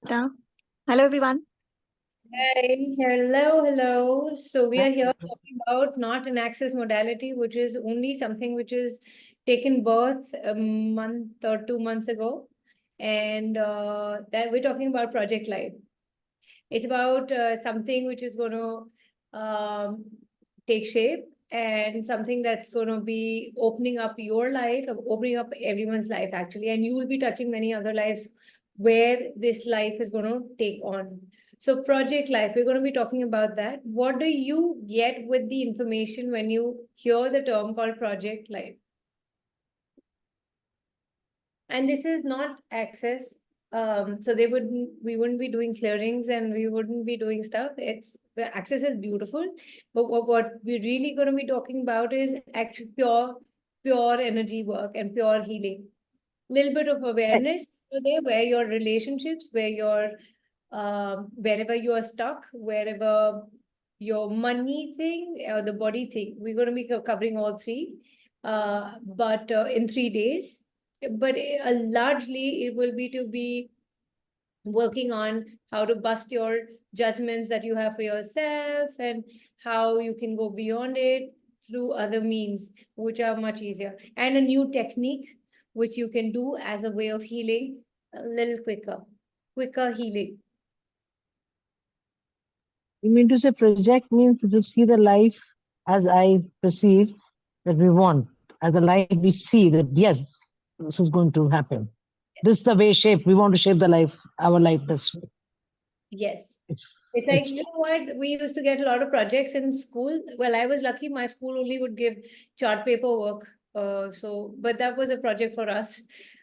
Yeah. Hello, everyone. Hi, hello. So we are here Hi. talking about not an access modality, which is only something which is taken birth a month or 2 months ago, and that we're talking about Project Life. It's about something which is going to take shape and something that's going to be opening up your life, opening up everyone's life actually, and you will be touching many other lives where this life is going to take on. So, Project Life, we're going to be talking about that. What do you get with the information when you hear the term called Project Life? And this is not access. So we wouldn't be doing clearings and we wouldn't be doing stuff. It's the access is beautiful, but what we're really going to be talking about is actually pure energy work and pure healing. Little bit of awareness there, where your relationships, where your wherever you are stuck, wherever your money thing or the body thing, we're going to be covering all three, but in 3 days. But largely, it will be to be working on how to bust your judgments that you have for yourself and how you can go beyond it through other means, which are much easier, and a new technique which you can do as a way of healing a little quicker healing. You mean to say project means to see the life as I perceive that we want, as a life we see that yes, this is going to happen. This is the way shape we want to shape the life, our life this way. Yes. If, It's like, if you know what? We used to get a lot of projects in school. Well, I was lucky, my school only would give chart paper work. But that was a project for us.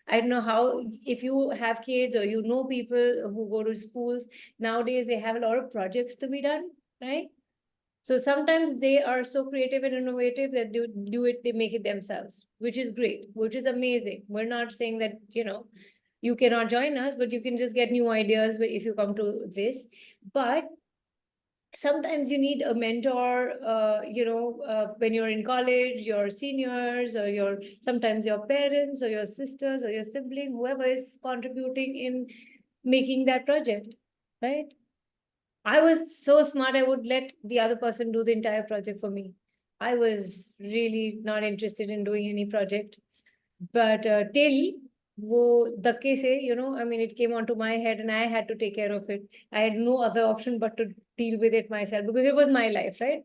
I don't know how, if you have kids or you know people who go to schools, nowadays they have a lot of projects to be done, right? So sometimes they are so creative and innovative that do it, they make it themselves, which is great, which is amazing. We're not saying that, you cannot join us, but you can just get new ideas if you come to this. But sometimes you need a mentor, when you're in college, your seniors or sometimes your parents or your sisters or your sibling, whoever is contributing in making that project, right? I was so smart, I would let the other person do the entire project for me. I was really not interested in doing any project. But till वो धक्के से, I mean, it came onto my head and I had to take care of it. I had no other option but to deal with it myself because it was my life, right?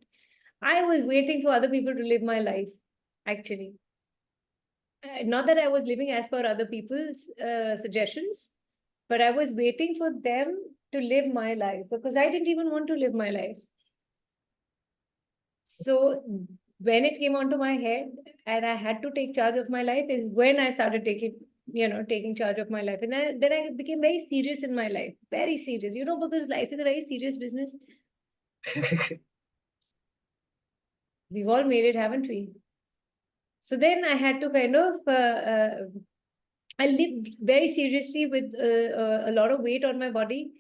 I was waiting for other people to live my life, actually. Not that I was living as per other people's suggestions, but I was waiting for them to live my life because I didn't even want to live my life. So when it came onto my head and I had to take charge of my life is when I started taking charge of my life. And then I became very serious in my life, very serious, because life is a very serious business. We've all made it, haven't we? So then I had to I lived very seriously with a lot of weight on my body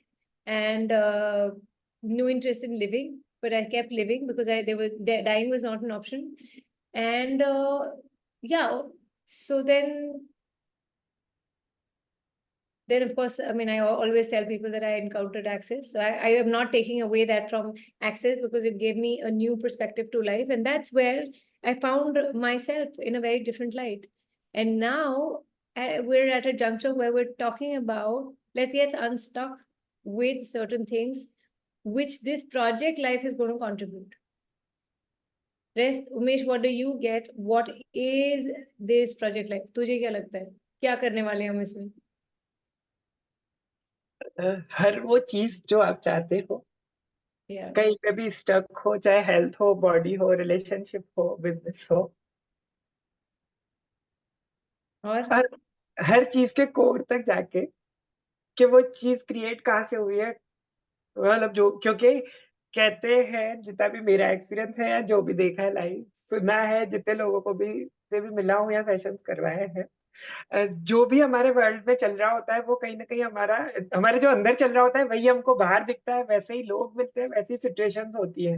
and no interest in living, but I kept living because dying was not an option. And yeah, so then of course, I mean, I always tell people that I encountered access. So I am not taking away that from access because it gave me a new perspective to life. And that's where I found myself in a very different light. And now we're at a juncture where we're talking about let's get unstuck with certain things which this project life is going to contribute. Rest, Umesh, what do you get? What is this project life? तुझे क्या लगता है? क्या करने वाले हैं हम इसमें? हर वो चीज जो आप चाहते हो Yeah. कहीं पे भी स्टक हो, चाहे हेल्थ हो, बॉडी हो, रिलेशनशिप हो, बिजनेस हो, और और हर चीज के कोर तक जाके कि वो चीज क्रिएट कहाँ से हुई है, मतलब जो, क्योंकि कहते हैं, जितना भी मेरा एक्सपीरियंस है या जो भी देखा है, लाइव सुना है, जितने लोगों को भी से भी मिला हूँ या सेशंस करवाए हैं, जो भी हमारे वर्ल्ड में चल रहा होता है वो कहीं ना कहीं हमारे जो अंदर चल रहा होता है वही हमको बाहर दिखता है, वैसे ही लोग मिलते हैं, वैसी सिचुएशंस होती है।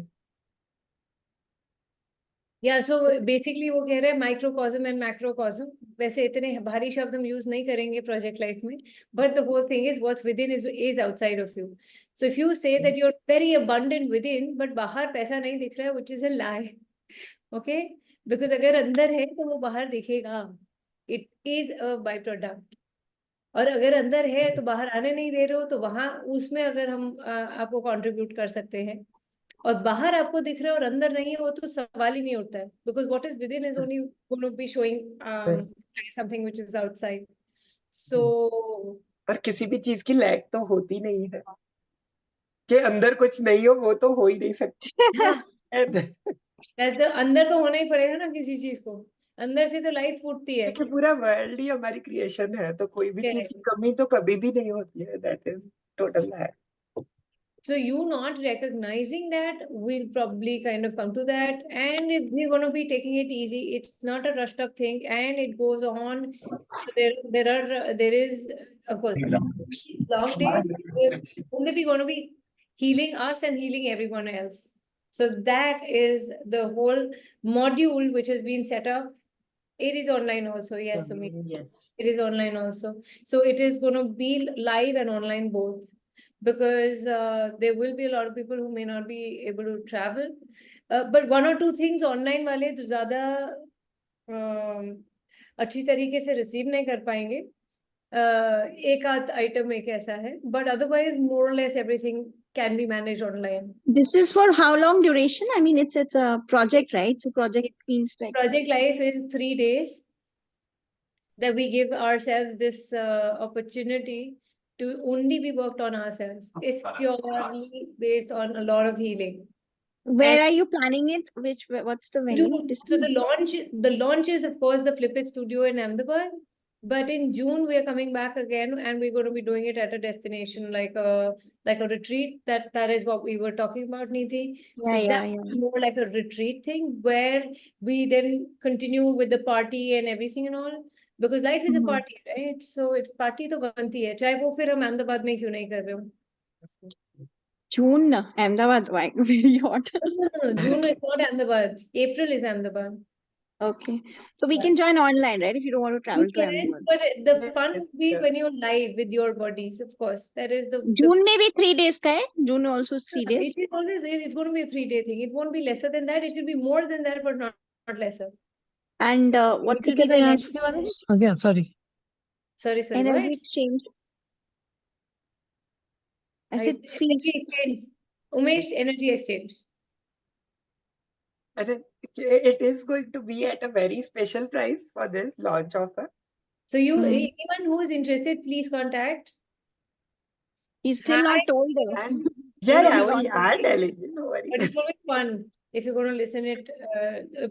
Yeah, so basically वो कह रहे हैं microcosm and macrocosm. वैसे इतने भारी शब्द हम use नहीं करेंगे project life में, but the whole thing is what's within is outside of you. So if you say that you're very abundant within, but बाहर पैसा नहीं दिख रहा है, which is a lie. Okay? Because अगर अंदर है तो वो बाहर दिखेगा. It is a byproduct. और अगर अंदर है तो बाहर आने नहीं दे रहे हो तो वहां उसमें अगर हम आपको कंट्रीब्यूट कर सकते हैं, और बाहर आपको दिख रहा है और अंदर नहीं है, वो तो सवाल ही नहीं उठता है, because what is within is only going to be showing something which is outside. So और किसी भी चीज की लैक तो होती नहीं है, कि अंदर कुछ नहीं हो वो तो हो ही नहीं सकता. अंदर तो होना ही पड़ेगा ना किसी चीज को, अंदर से तो लाइफ फूटती है. देखिए पूरा वर्ल्ड ही हमारी क्रिएशन है, तो कोई भी चीज की कमी तो कभी भी नहीं होती है. That is total lack. So you not recognizing that will probably kind of come to that, and if we're going to be taking it easy, it's not a rushed up thing, and it goes on. So there is of course long days. We're only going to be healing us and healing everyone else. So that is the whole module which has been set up. It is online also, yes, Sumit. Yes. It is online also. So it is going to be live and online both, because there will be a lot of people who may not be able to travel. But one or two things online वाले तो ज़्यादा अच्छी तरीके से receive नहीं कर पाएंगे. एक आध आइटम एक ऐसा है, but otherwise more or less everything can be managed online. This is for how long duration? I mean, it's a project, right? So project means like Project life is 3 days that we give ourselves this opportunity to only be worked on ourselves. It's purely based on a lot of healing. where are you planning it? What's the venue? So the launch is of course the Flip It Studio in Ahmedabad, but in June we are coming back again, and we're going to be doing it at a destination like a retreat. That is what we were talking about, Nidhi. So that's more like a retreat thing where we then continue with the party and everything and all, because life is a party, right? So it's party तो बनती है, चाहे वो फिर हम अहमदाबाद में क्यों नहीं कर रहे हो. June, Ahmedabad, why? Very hot. No, June is not Ahmedabad. April is Ahmedabad. Okay. So we can join online, right? If you don't want to travel You to can, Ahmedabad. but the Yes, fun yes, will be yes. when you're live with your bodies, of course. That is the June maybe 3 days ka hai? June also 3 it days. is always it's going to be a 3-day thing. It won't be lesser than that. It will be more than that, but not lesser. And what will be Can I the ask you one? Again, sorry. Sorry, energy what? exchange? I said Energy fees. exchange. Umesh, energy exchange. And it is going to be at a very special price for this launch offer. So anyone who is interested, please contact. He's still not told though. And No, yeah, no, we are telling you, no but it's worries. going to be fun if you're going to listen it.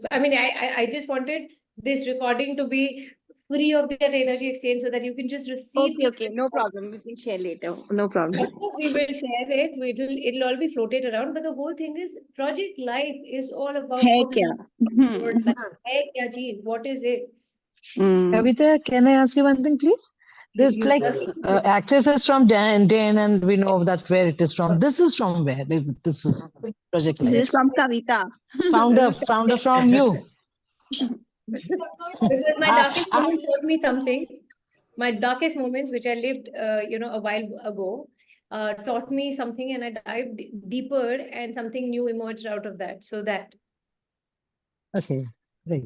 I mean, I just wanted this recording to be free of that energy exchange so that you can just receive. Okay, no problem. We can share later. No problem. Of course, we will share it. It'll all be floated around. But the whole thing is, Project Life is all about Hai how kya? your life. Hai kya cheez? What is it? Kavita, can I ask you one thing, please? This You like just- actress is from Dan, and we know that where it is from. This is from where? This is Project This Life. is from Kavita. Founder from you. Because my darkest moments taught me something. My darkest moments, which I lived, a while ago, taught me something, and I dived deeper, and something new emerged out of that. So that. Okay, great.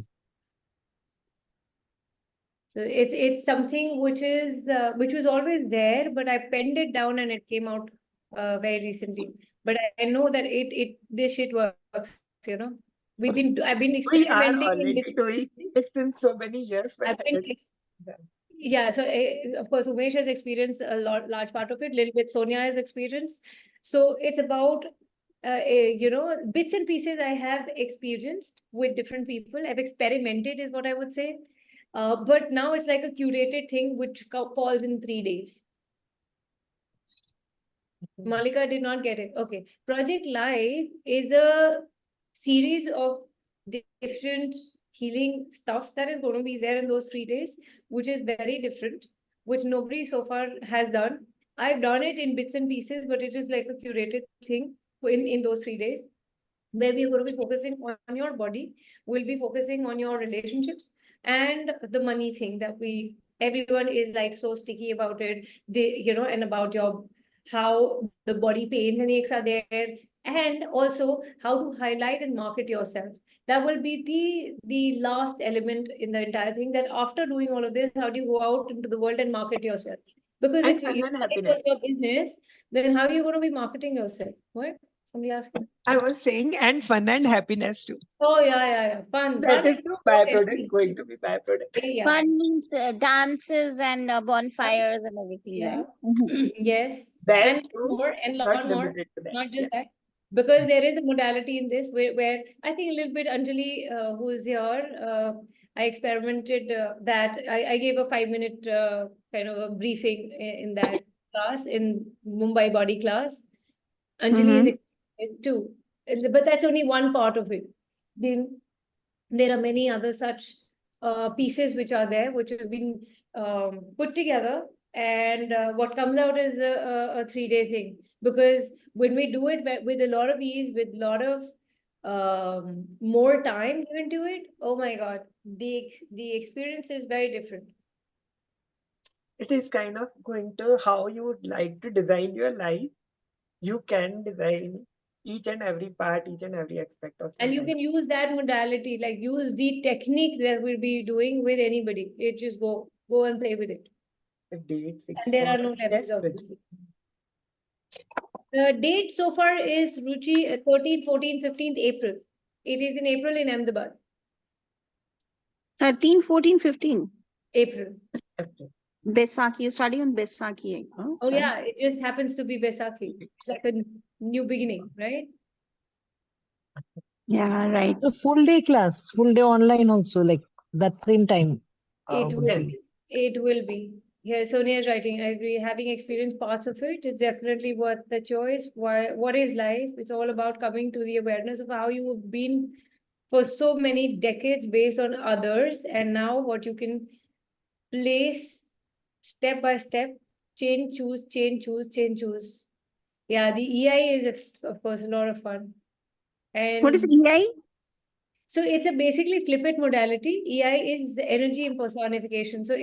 So it's something which was always there, but I penned it down and it came out very recently. But I know that this shit works. I've been We are experimenting in already different doing it since so many years, but I've been yeah. So of course, Umesh has experienced a large part of it. Little bit Sonia has experienced. So it's about bits and pieces I have experienced with different people. I've experimented, is what I would say. But now it's like a curated thing which falls in 3 days. Malika did not get it. Okay. Project Life is a series of different healing stuff that is going to be there in those 3 days, which is very different, which nobody so far has done. I've done it in bits and pieces, but it is like a curated thing in those 3 days. where we're going to be focusing on your body, we'll be focusing on your relationships and the money thing that everyone is like so sticky about it, and about your how the body pains and aches are there, and also how to highlight and market yourself. That will be the last element in the entire thing, that after doing all of this, how do you go out into the world and market yourself? Because And if fun you and it was happiness. your business, then how are you going to be marketing yourself? What? Somebody asking? I was saying, and fun and happiness too. Oh, yeah. Fun. That Fun is is no for byproduct everybody. going to be byproduct. Yeah. Fun means dances and bonfires and everything, Yeah. right? Mhm. Yes. That And too, more and not lot more. limited to that. Not Yeah. just that. Because there is a modality in this where I think a little bit Anjali, who is here, I experimented that. I gave a 5 minute kind of a briefing in that class, in Mumbai body class. Anjali is Mhm. experimented too. But that's only one part of it. Then there are many other such pieces which are there, which have been put together, and what comes out is a 3 day thing. Because when we do it with a lot of ease, with a lot of more time given to it, oh my god, the experience is very different. It is kind of going to how you would like to design your life. You can design each and every part, each and every aspect of your And you life. can use that modality, like use the technique that we'll be doing with anybody. It just go and play with it. The date And there are 16th. no levels, Yes, Rich. obviously. The date so far is Ruchi 13th, 14th, 15th April. It is in April in Ahmedabad. 13, 14, 15. April. Okay. Baisakhi. You're studying on Baisakhi. Oh, Oh sorry. yeah, it just happens to be Baisakhi. It's like a new beginning, right? Yeah, right. A full day class, full day online also, like that same time It would will Yes. be. be. It will be. Yeah, Sonia is writing. I agree. Having experienced parts of it is definitely worth the choice. Why? What is life? It's all about coming to the awareness of how you have been for so many decades based on others, and now what you can place step by step, change, choose, change, choose, change, choose. Yeah, the EI is of course a lot of fun. What is And EI? so it's a basically flip it modality. EI is energy impersonification. So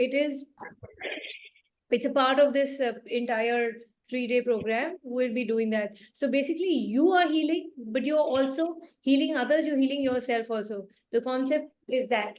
it's a part of this entire 3 day program. We'll be doing that. So basically you are healing, but you're also healing others, you're healing yourself also. The concept is that.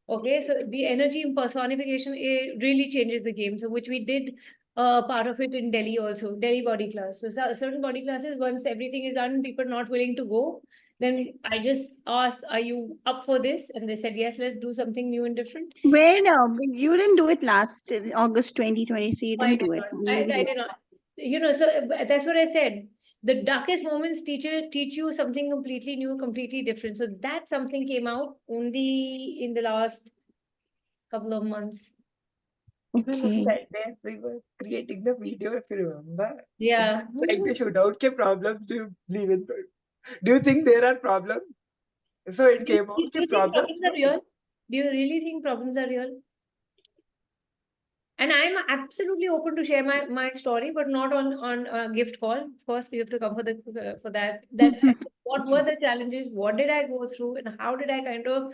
Okay, so the energy personification, it really changes the game. So which we did part of it in Delhi also, Delhi body class. So certain body classes, once everything is done, people not willing to go. Then I just asked, "Are you up for this?" And they said, "Yes, let's do something new and different." Where you didn't do it last August 2023. You I didn't did do it. not. Maybe I did not. So that's what I said. The darkest moments teach you something completely new, completely different. So that something came out only in the last couple of months. Even on okay. that day, we were creating the video, if you remember. It's Yeah. just like the shootout ke problems do you believe in? Do you think there are problems? So it came Do out you ke think problems problems are no. real? Do you really think problems are real? And I'm absolutely open to share my story, but not on a gift call. Of course, you have to come for that. What were the challenges? What did I go through, and how did I kind of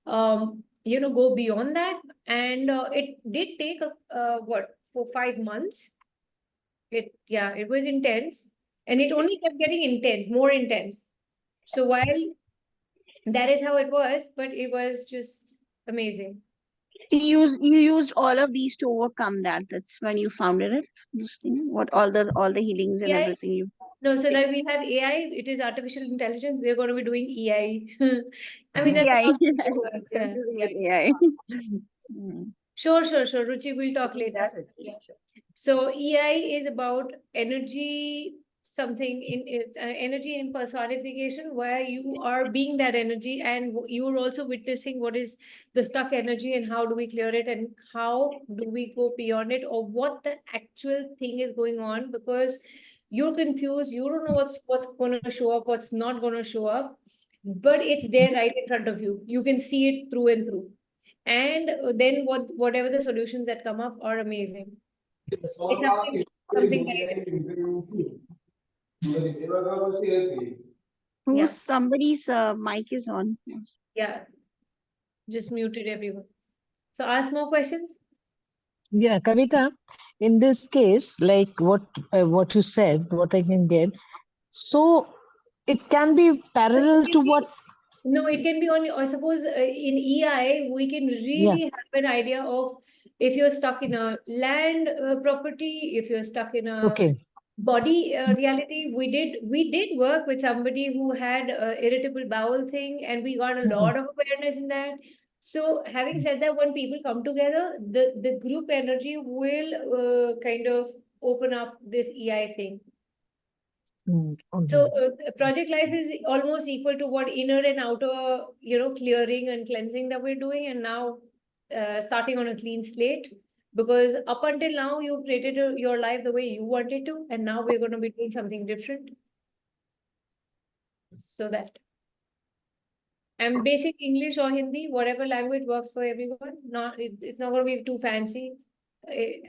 go beyond that? And it did take what, 4 5 months. It was intense, and it only kept getting intense, more intense. So while that is how it was, but it was just amazing. You used all of these to overcome that. That's when you founded it. This thing. What all the healings and Yeah. everything you. No, so like we have AI, it is artificial intelligence. We're going to be doing EI. I mean, that's AI. how I it was works. Yeah, confusing yeah. with AI. Mm. Sure. Ruchi, we'll talk later. Yeah, Rich. Yeah. So EI is about energy, something in it, energy in personification, where you are being that energy, and you're also witnessing what is the stuck energy and how do we clear it, and how do we go beyond it, or what the actual thing is going on, because you're confused, you don't know what's going to show up, what's not going to show up, but it's there right in front of you. You can see it through and through, and then whatever the solutions that come up are amazing. It's something very different. Yeah. Somebody's mic is on. Yeah, just muted everyone. So ask more questions. Yeah, Kavita, in this case, like what you said, what I can get, so it can be So it parallel can to be, what, no, it can be only, I suppose in EI, we can yeah, really have an idea of if you're stuck in a land property, if you're stuck in a okay. body reality. We did work with somebody who had irritable bowel thing, and we got a Mhm. lot of awareness in that. So having said that, when people come together, the group energy will kind of open up this EI thing. So Mhm. project life is almost equal to what inner and outer, clearing and cleansing that we're doing, and now starting on a clean slate. Because up until now, you created your life the way you wanted to, and now we're going to be doing something different. So that, and basic English or Hindi, whatever language works for everyone. It's not going to be too fancy.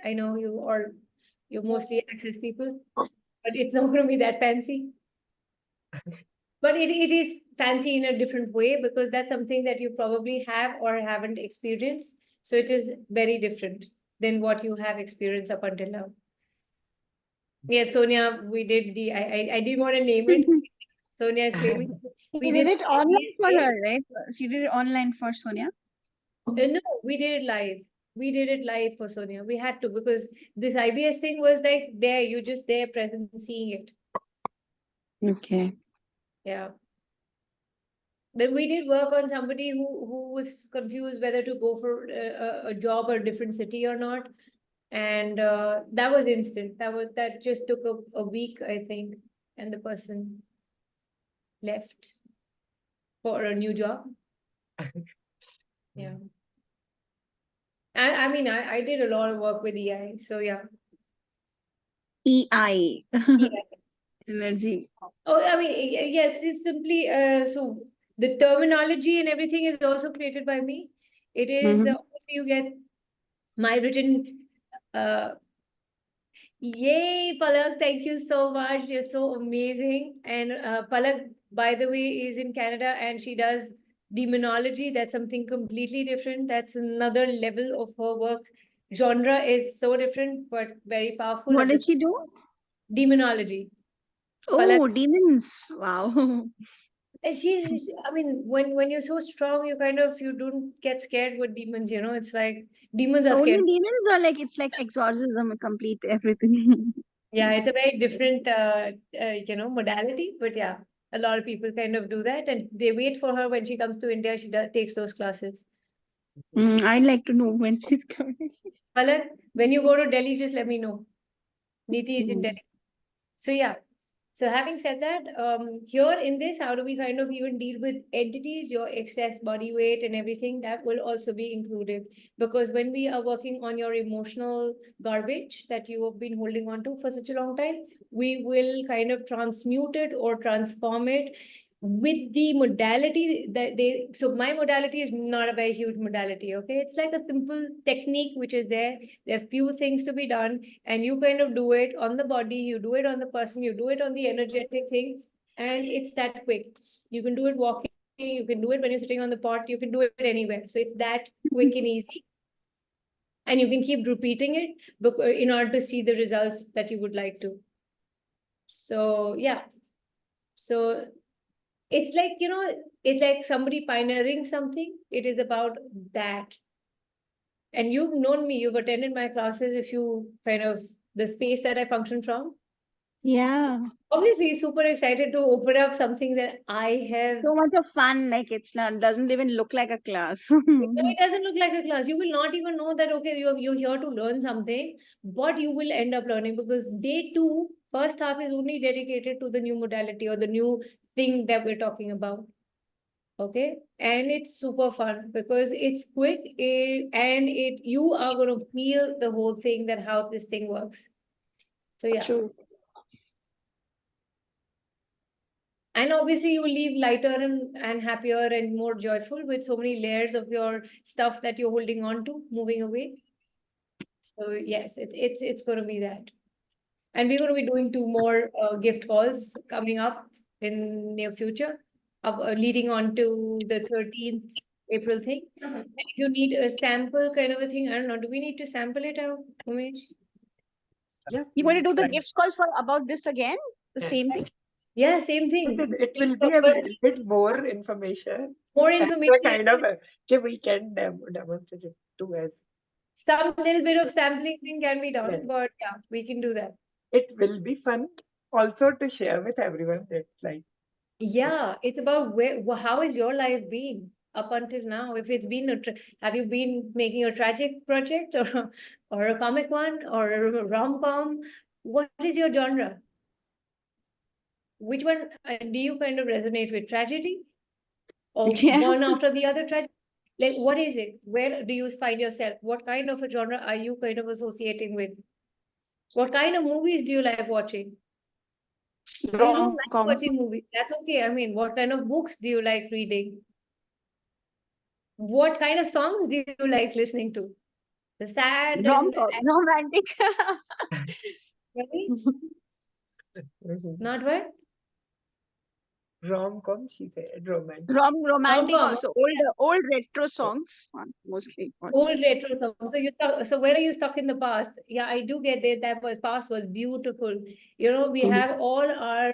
I know you're mostly access people, but it's not going to be that fancy. But it is fancy in a different way because that's something that you probably have or haven't experienced. So it is very different than what you have experienced up until now. Yes, Sonia, we did I didn't want to name it. Sonia is claiming we You did did it the online IBS for test. her, right? So you did it online for Sonia. No, we did it live. We did it live for Sonia. We had to because this IBS thing was like there, you just there present seeing it. Okay. Yeah. Then we did work on somebody who was confused whether to go for a job or a different city or not, and that was instant. That just took a week, I think, and the person left for a new job. Yeah, I mean, I did a lot of work with EI, so yeah. EI. Yeah. Energy. Oh, I mean, yes, it's simply so the terminology and everything is also created by me. It is Mm-hmm. also you get my written. Yay, Palak, thank you so much. You're so amazing. And Palak, by the way, is in Canada and she does demonology. That's something completely different. That's another level of her work. Genre is so different, but very powerful What at the did she do? demonology. Palak, Oh, demons. Wow. and I mean, when you're so strong, you don't get scared with demons, It's like demons are Only scared. demons or like it's like exorcism, complete everything. Yeah, it's a very different, modality. But yeah, a lot of people kind of do that, and they wait for her when she comes to India. She takes those classes. I'd like to know when she's coming. Palak, when you go to Delhi, just let me know. Niti is in Mm. Delhi. So yeah. So having said that, here in this, how do we kind of even deal with entities, your excess body weight and everything that will also be included. Because when we are working on your emotional garbage that you have been holding on to for such a long time, we will kind of transmute it or transform it with the modality that so my modality is not a very huge modality. Okay, it's like a simple technique which is there are few things to be done, and you kind of do it on the body, you do it on the person, you do it on the energetic thing, and it's that quick. You can do it walking, you can do it when you're sitting on the pot, you can do it anywhere. So it's that quick and easy, and you can keep repeating it in order to see the results that you would like to. So yeah, so it's like, it's like somebody pioneering something. It is about that. And you've known me, you've attended my classes, if you kind of the space that I function from. So Yeah. obviously, super excited to open up something that I have. So much of fun. Like it's not doesn't even look like a class. It doesn't look like a class. You will not even know that, okay, you're here to learn something, but you will end up learning because day two, first half is only dedicated to the new modality or the new thing that we're talking about. Okay, and it's super fun because it's quick, and you are going to feel the whole thing, that how this thing works. So yeah, True. and obviously you leave lighter and happier and more joyful with so many layers of your stuff that you're holding on to moving away. So yes, it's going to be that, and we're going to be doing two more gift calls coming up. in near future, leading on to the 13th April thing. And if you need a sample kind of a thing, I don't know, do we need to sample it out, Umesh? Yeah, You want to do the Right. gifts call for about this again? The Yeah. same thing? Yeah, same thing. It will be a little bit more information. More And information. a kind of a we can demonstrate it too as Some little bit of sampling thing can be done, yeah. but yeah, we can do that. It will be fun also to share with everyone. It's like Yeah, it's about how is your life been up until now? If it's been have you been making a tragic project or a comic one or a rom-com? What is your genre? Which one do you kind of resonate with? Tragedy or Yeah. one after the other tragedy? Like, what is it? Where do you find yourself? What kind of a genre are you kind of associating with? What kind of movies do you like watching? If you don't like Rom-com. watching movies, that's okay. I mean, what kind of books do you like reading? What kind of songs do you like listening to? The sad and Rom-com. Romantic. right? Not what? rom-com, she said romantic. Romantic Rom-com. also. Old retro songs mostly. Also. Old retro songs. So where are you stuck in the past? Yeah, I do get it. That was past was beautiful. You know, we have all our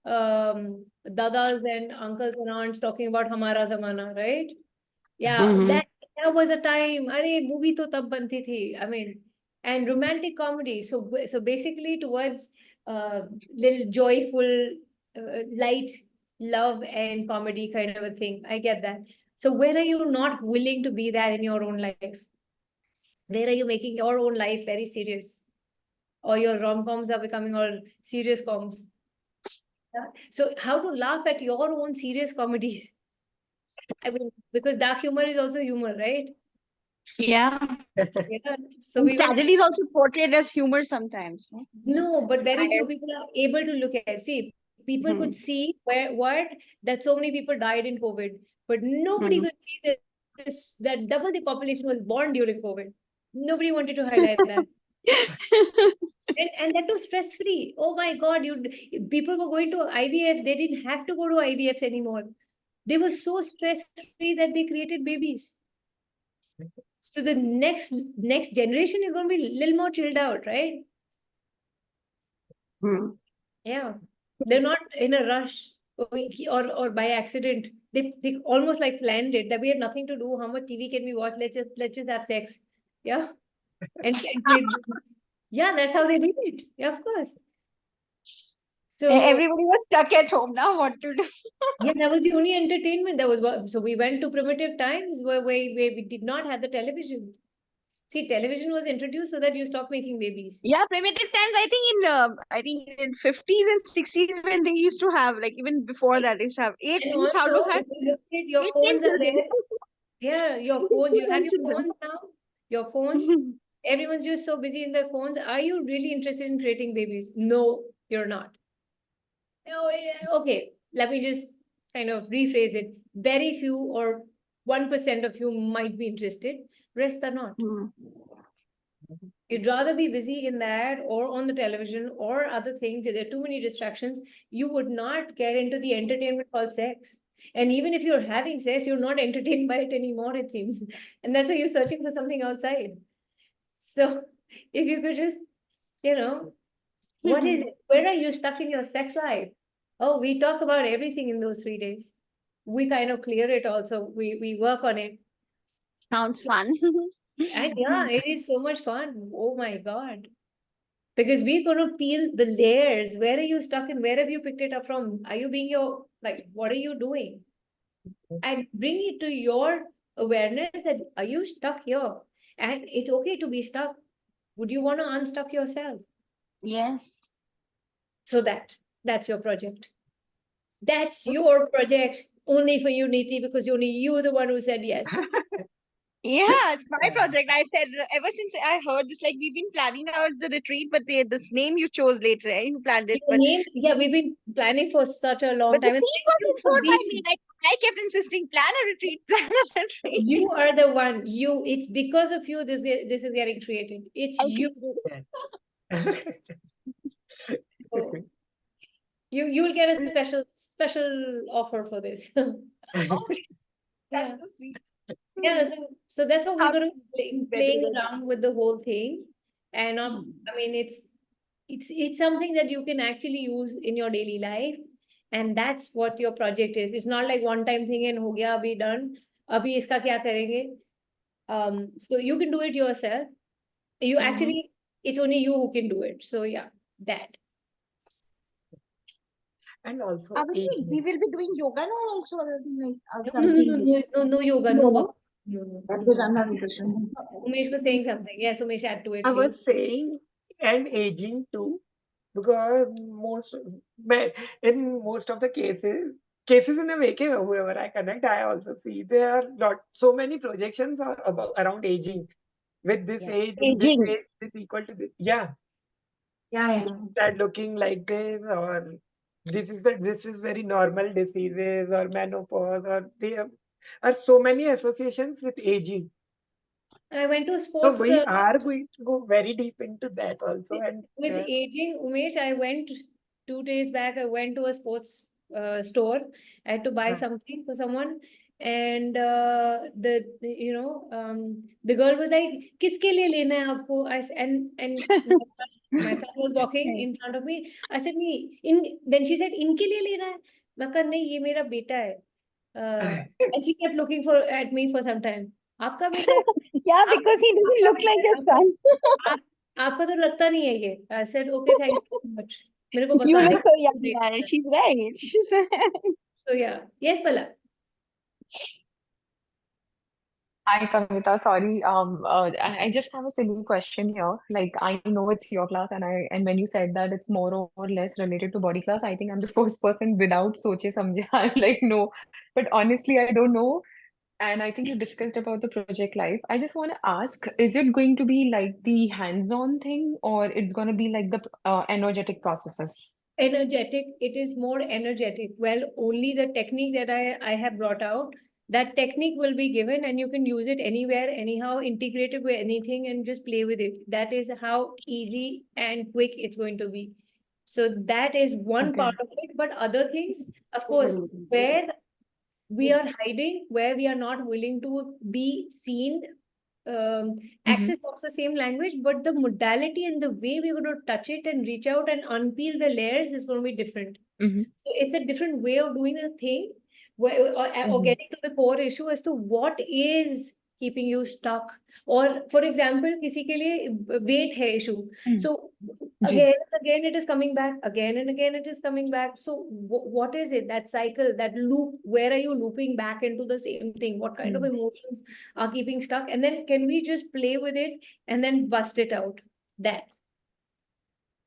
dadas and uncles and aunts talking about Hamara Zamana, right? Yeah, Mhm. that was a time. Arey, movie to tab banti thi. I mean, and romantic comedy. So basically towards little joyful, light love and comedy kind of a thing. I get that. So where are you not willing to be that in your own life? Where are you making your own life very serious? Or your rom-coms are becoming all serious coms. Yeah. So how to laugh at your own serious comedies? I mean, because dark humor is also humor, right? Yeah. Yeah. So And we were tragedy is also portrayed as humor sometimes. no, but very few Tired. people are able to look at. See, people Mhm. could see that so many people died in COVID, but nobody Mhm. could see that double the population was born during COVID. Nobody wanted to highlight that. And that was stress free. Oh my God, people were going to IVFs. They didn't have to go to IVFs anymore. They were so stress free that they created babies. So the next generation is going to be a little more chilled out, right? Mhm. Yeah. They're not in a rush or by accident. They almost like planned it that we had nothing to do. How much TV can we watch? Let's just have sex. Yeah. And create babies. Yeah, that's how they did it. Yeah, of course. And So everybody was stuck at home now. What to do? yeah, that was the only entertainment. So we went to primitive times where we did not have the television. See, television was introduced so that you stop making babies. Yeah, primitive times. I think in 50s and 60s when they used to have like even before that they used to have eight And one child was also, had if you look at your 10 phones are children. there. Yeah, your phones. You have 10 your children. phones now. Your phones. Everyone's just so busy in their phones. Are you really interested in creating babies? No, you're not. Oh, yeah, okay, let me just kind of rephrase it. Very few or 1% of you might be interested. Rest are not. Mhm. You'd rather be busy in that or on the television or other things. There are too many distractions. You would not get into the entertainment called sex. And even if you're having sex, you're not entertained by it anymore, it seems. And that's why you're searching for something outside. So if you could just, you know, what is it? Where are you stuck in your sex life? Oh, we talk about everything in those 3 days. We kind of clear it also. We work on it. Sounds fun. And yeah, it is so much fun. Oh my God. Because we're going to peel the layers. Where are you stuck and where have you picked it up from? Are you being like, what are you doing? And bring it to your awareness that are you stuck here? And it's okay to be stuck. Would you want to unstuck yourself? Yes. So that's your project. That's your project only for you, Niti, because only you the one who said yes. Yeah, it's my project. I said ever since I heard this, like we've been planning out the retreat, but this name you chose later, right? You planned it, Your name, yeah, we've been planning for such a long but the time. And theme thank was you for inspired by me. being, Like I kept insisting, plan a retreat, plan a retreat. you are the one. It's because of you this is getting created. It's I you. created it. So, You'll get a special offer for this. Oh, Yeah. that's so sweet. Yeah, so that's what we're How going to be playing around with the whole thing. And Hmm. I mean, it's something that you can actually use in your daily life. And that's what your project is. It's not like one time thing and ho gaya, abhi done. Abhi iska kya karenge? So you can do it yourself. You actually, it's only you who can do it. So yeah, that. And Are also we aging. will be doing yoga now also, or like No, no, no, something? no, no, no yoga, no work. No, No, no. because I'm not interested. Umesh was saying something. Yes, Umesh, add to it, I please. was saying, and aging too, because in most of the cases in a way, whoever I connect, I also see there are so many projections are about around aging. With this Yeah. age, Aging. this equal to this. Yeah, Yeah, you yeah. start looking like this, or this is very normal diseases or menopause, or there are so many associations with aging. I went to So sports. we are going to go very deep into that also, and With aging, Umesh, I went 2 days back. I went to a sports store. I had to buy something for someone, and the girl was like, "किसके लिए लेना है आपको?" And my son was walking Okay. in front of me. I said, "नहीं, in." Then she said, "इनके लिए लेना है?" मैं कहा, "नहीं, ये मेरा बेटा है." And she kept looking at me for some time. आपका बेटा है? Yeah, आप because he doesn't आपका look बेटा like है? your son. आप आपका तो लगता नहीं है ये। I said okay, thank you so much मेरे को You बताने look के so young, लिए। yeah. She's right. She's right. So yeah, yes, Pala. Hi, Kavita. Sorry. I just have a silly question here. Like, I know it's your class, and when you said that it's more or less related to body class, I think I'm the first person without soche samjhe. I'm like, no. But honestly, I don't know. And I think you discussed about the project life. I just want to ask, is it going to be like the hands-on thing, or it's going to be like the energetic processes? Energetic, it is more energetic. Well, only the technique that I have brought out, that technique will be given and you can use it anywhere, anyhow, integrate it with anything and just play with it. That is how easy and quick it's going to be. So that is one Okay. part of it. But other things, of course, where we are hiding, where we are not willing to be seen, Mm-hmm. access talks the same language, but the modality and the way we're going to touch it and reach out and unpeel the layers is going to be different. Mm-hmm. So it's a different way of doing a thing, or Mm-hmm. getting to the core issue as to what is keeping you stuck. Or for example, किसी के लिए weight है issue. So ji. again and again it is coming back, again and again it is coming back. So what is it, that cycle, that loop? Where are you looping back into the same thing? What kind of emotions are keeping stuck? And then can we just play with it and then bust it out? That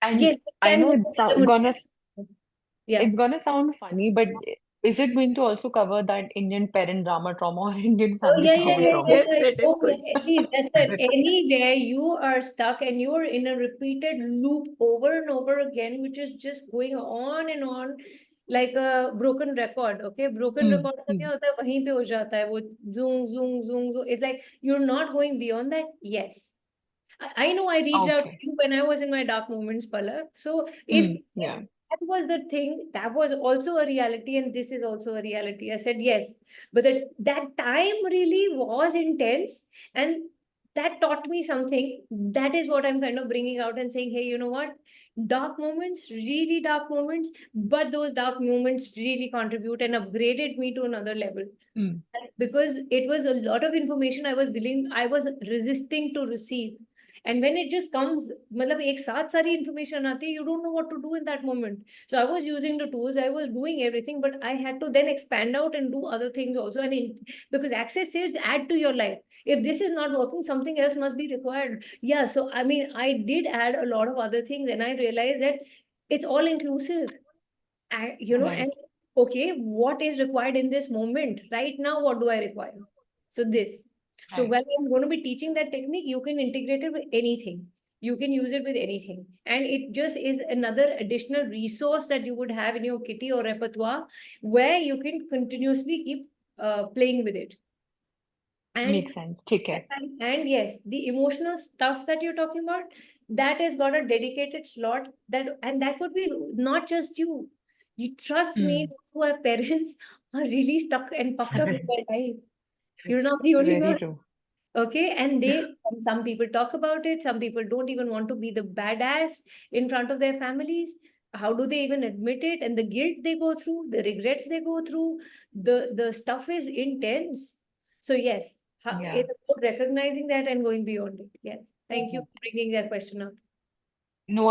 And yes, it I can know go it's to the gonna yeah. it's gonna sound funny, but is it going to also cover that Indian parent drama trauma or Indian Oh, family yeah, yeah, trauma yeah, trauma? yeah, yes, yeah. it is Oh, good. yeah. See, that's it. Anywhere you are stuck and you're in a repeated loop over and over again, which is just going on and on like a broken record. Okay, broken record का क्या होता है? वहीं पे हो जाता है वो zoom, zoom, zoom, zoom. It's like you're not going beyond that. Yes. I know I reached out to Okay. you when I was in my dark moments, Palak. So if Yeah. that was the thing, that was also a reality, and this is also a reality. I said yes, but that time really was intense, and that taught me something. That is what I'm kind of bringing out and saying, hey, you know what? Dark moments, really dark moments, but those dark moments really contribute and upgraded me to another level because it was a lot of information I was resisting to receive. And when it just comes, मतलब एक साथ सारी information आती है, you don't know what to do in that moment. So I was using the tools, I was doing everything, but I had to then expand out and do other things also. Because Access says add to your life. If this is not working, something else must be required. Yeah, so I mean, I did add a lot of other things, and I realized that it's all inclusive. And Right. okay, what is required in this moment right now? What do I require? So this. So Right. when I'm going to be teaching that technique, you can integrate it with anything. You can use it with anything, and it just is another additional resource that you would have in your kitty or repertoire, where you can continuously keep playing with it. And Makes sense. ठीक है. and yes, the emotional stuff that you're talking about, that has got a dedicated slot, and that would be not just you. You trust me, those who have parents are really stuck and fucked up in their life. You're not the only Very one. true. Okay, and some people talk about it. Some people don't even want to be the badass in front of their families. How do they even admit it? And the guilt they go through, the regrets they go through, the stuff is intense. So yes, Yeah. it's about recognizing that and going beyond it. Yes, thank you Yeah. for bringing that question up. No,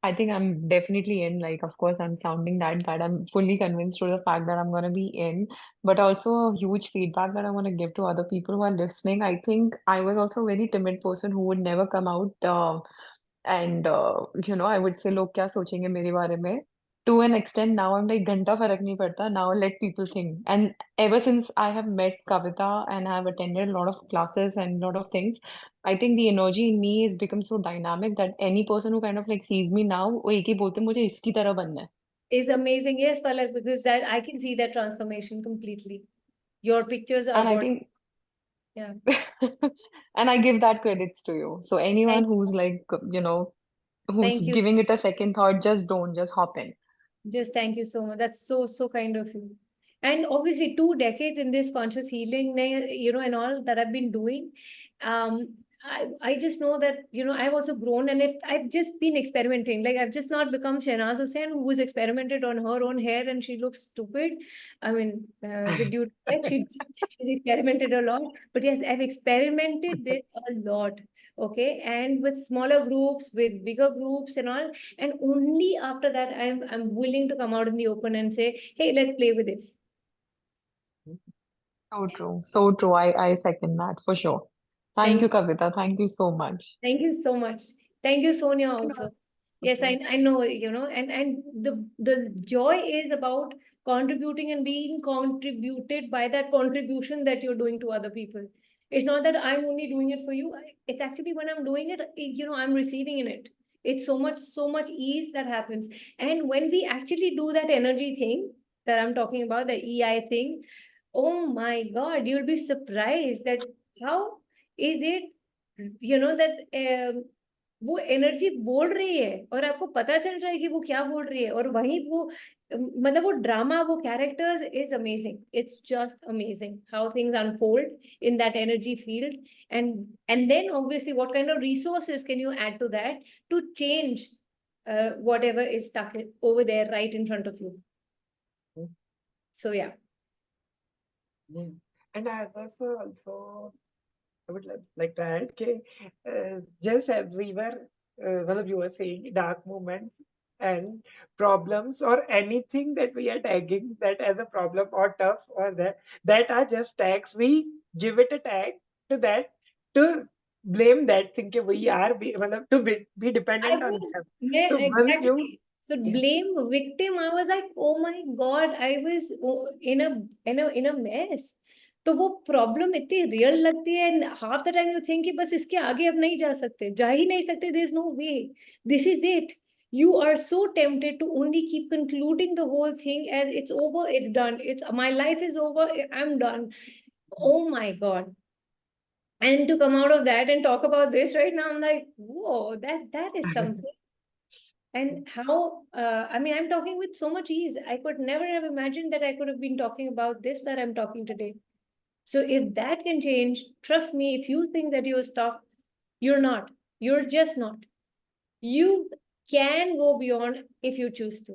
I think I'm definitely in. Like, of course, I'm sounding that I'm fully convinced to the fact that I'm going to be in, but also a huge feedback that I want to give to other people who are listening. I think I was also a very timid person who would never come out, and I would say, लोग क्या सोचेंगे मेरे बारे में? To an extent, now I'm like, घंटा फर्क नहीं पड़ता. Now let people think. And ever since I have met Kavita and I have attended a lot of classes and a lot of things, I think the energy in me has become so dynamic that any person who kind of like sees me now, वो एक ही बोलते हैं, मुझे इसकी तरह बनना है. Is amazing. Yes, Palak, because that I can see that transformation completely. Your pictures are And I God. think, Yeah. and I give that credits to you. So anyone Thank, who's like, who's thank you. giving it a second thought, just hop in. Just thank you so much. That's so, so kind of you. And obviously, 2 decades in this conscious healing, and all that I've been doing. I just know that, I've also grown and I've just been experimenting. Like, I've just not become Shehnaz Hussain, who was experimented on her own hair and she looks stupid. I mean, with due respect, she's experimented a lot. But yes, I've experimented this a lot. Okay. And with smaller groups, with bigger groups and all. And only after that, I'm willing to come out in the open and say, hey, let's play with this. So true. So true. I second that for sure. Thank Thank you, Kavita. Thank you so much. Thank you so much. Thank you, Sonia, And also. Yes, also, I know, and the joy is about contributing and being contributed by that contribution that you're doing to other people. It's not that I'm only doing it for you. It's actually when I'm doing it, I'm receiving in it. It's so much ease that happens. And when we actually do that energy thing that I'm talking about, the EI thing, oh my God, you'll be surprised that how is it, that वो energy बोल रही है और आपको पता चल रहा है कि वो क्या बोल रही है और वही वो मतलब वो ड्रामा वो characters is amazing it's just amazing how things unfold in that energy field and then obviously what kind of resources can you add to that to change whatever is stuck over there right in front of you. So yeah. yeah. And I also I would like to add, okay, just as we were, one of you were saying, dark moments and problems or anything that we are tagging that as a problem or tough or that are just tags. We give it a tag to that to blame that thing that we are मतलब, to be I dependent on was, them. yeah, So once you exactly. So yeah. blame victim. I was like, oh my God, I was in a mess. तो वो problem इतनी real लगती है and half the time you think कि बस इसके आगे अब नहीं जा सकते जा ही नहीं सकते there is no way this is it you are so tempted to only keep concluding the whole thing as it's over, it's done, it's my life is over, I'm done. Oh my God. And to come out of that and talk about this right now, I'm like, whoa, that is something. And how, I mean, I'm talking with so much ease. I could never have imagined that I could have been talking about this that I'm talking today. So if that can change, trust me, if you think that you're stuck, you're not. You're just not. You can go beyond if you choose to.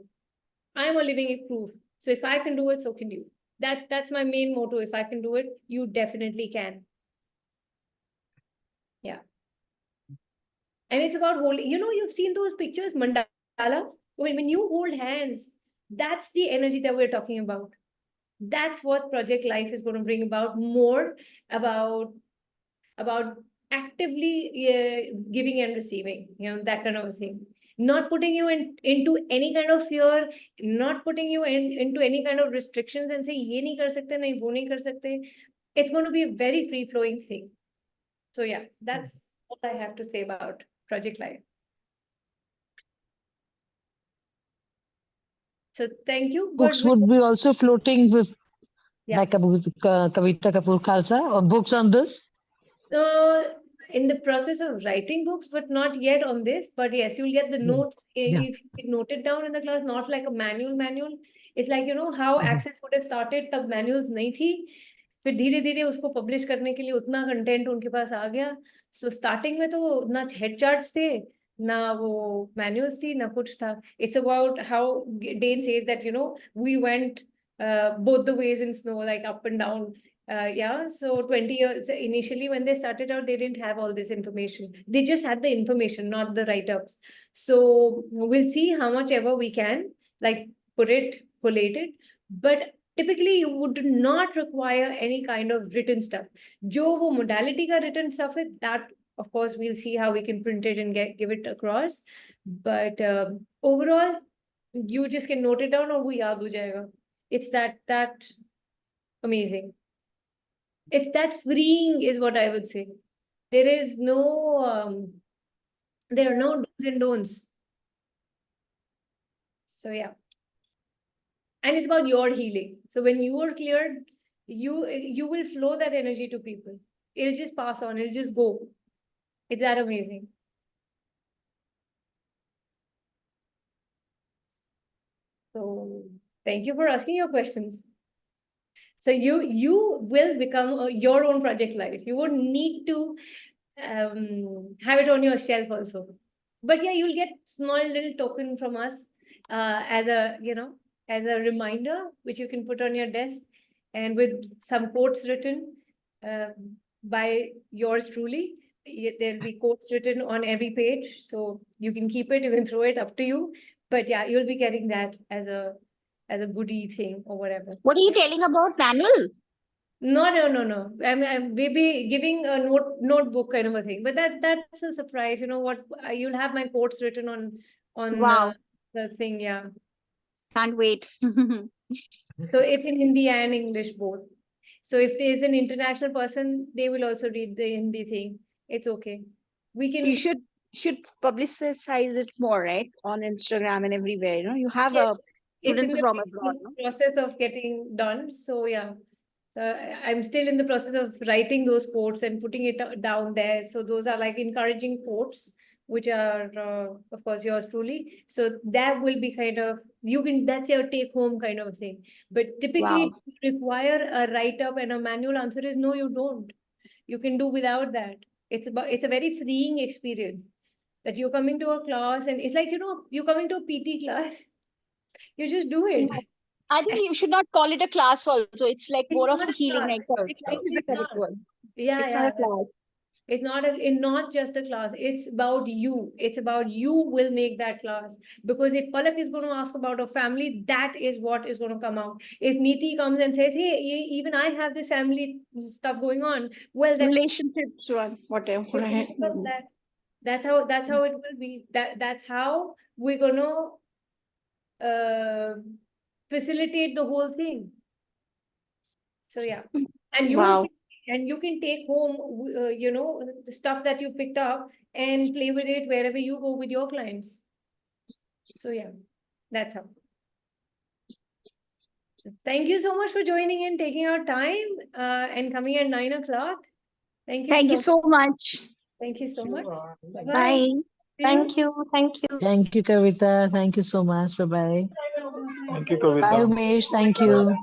I'm a living proof. So if I can do it, so can you. That's my main motto. If I can do it, you definitely can. Yeah. And it's about holding, you've seen those pictures, mandala. When you hold hands, that's the energy that we're talking about. That's what Project Life is going to bring about more about actively giving and receiving, that kind of a thing. Not putting you into any kind of fear, not putting you into any kind of restrictions and say, ye nahi kar sakte, nahi wo nahi kar sakte. It's going to be a very free flowing thing. So yeah, that's all I have to say about Project Life. So thank you. Books would be also floating with Yeah. by Kavita Kapoor Khalsa or books on this? in the process of writing books, but not yet on this. But yes, you'll get the notes if you note it down in the class, not like a manual. It's like, you know, how Access would have started, तब manuals नहीं थी, फिर धीरे धीरे उसको publish करने के लिए उतना कंटेंट उनके पास आ गया. सो स्टार्टिंग में तो ना हेड चार्ट्स थे, ना वो मैनुअल्स थी, ना कुछ था. It's about how Dan says that, you know, we went both the ways in snow, like up and down. Yeah, so 20 years initially when they started out, they didn't have all this information. They just had the information, not the write-ups. So we'll see how much ever we can, like, collate it. But typically you would not require any kind of written stuff. Jo wo modality ka written stuff is, that of course we'll see how we can print it and give it across. But overall, you just can note it down or wo yaad ho jayega. It's that amazing. It's that freeing is what I would say. There is no there are no do's and don'ts. So yeah. And it's about your healing. So when you are cleared, you will flow that energy to people. It'll just pass on, it'll just go. It's that amazing. So thank you for asking your questions. So you will become your own project life. You won't need to have it on your shelf also. But yeah, you'll get small little token from us as a, you know, as a reminder, which you can put on your desk, and with some quotes written by yours truly. There'll be quotes written on every page, so you can keep it, you can throw it, up to you. But yeah, you'll be getting that as a goodie thing or whatever. What are you telling about manual? No. I'm maybe giving a notebook kind of a thing, but that's a surprise. You know what? You'll have my quotes written on Wow. the thing. Yeah. Can't wait. So it's in Hindi and English both. So if there's an international person, they will also read the Hindi thing. It's okay. We can. You should publicize it more, right? On Instagram and everywhere. You know, you have Yes, it's in students the from abroad, no? process of getting done. So yeah. So I'm still in the process of writing those quotes and putting it down there. So those are like encouraging quotes, which are, of course, yours truly. So that will be kind of, you can, that's your take home kind of thing. But typically, Wow. you require a write up, and a manual answer is no, you don't. You can do without that. It's a very freeing experience that you're coming to a class, and it's like, you know, you're coming to a PT class. You just do it. No, I think you should not call it a class also. It's like It's more of not a a healing, class. like project life is the It's correct not. word. Yeah, It's not a yeah. class. It's not just a class. It's about you. It's about you will make that class. Because if Palak is going to ask about a family, that is what is going to come out. If Neeti comes and says, hey, even I have this family stuff going on, well, then Relationships, one, whatever. we'll Right? talk about that. That's how it will be. That's how we're gonna facilitate the whole thing. So yeah, and Wow. you can take home, you know, the stuff that you picked up and play with it wherever you go with your clients. So yeah, that's how. So thank you so much for joining in, taking our time, and coming at 9 o'clock. Thank you Thank you so so much. Thank you so much. Bye bye. Bye. Thank you. Thank you. Thank you, Kavita. Thank you so much. Bye-bye. Thank you, Bye, Kavita. Umesh. Thank you.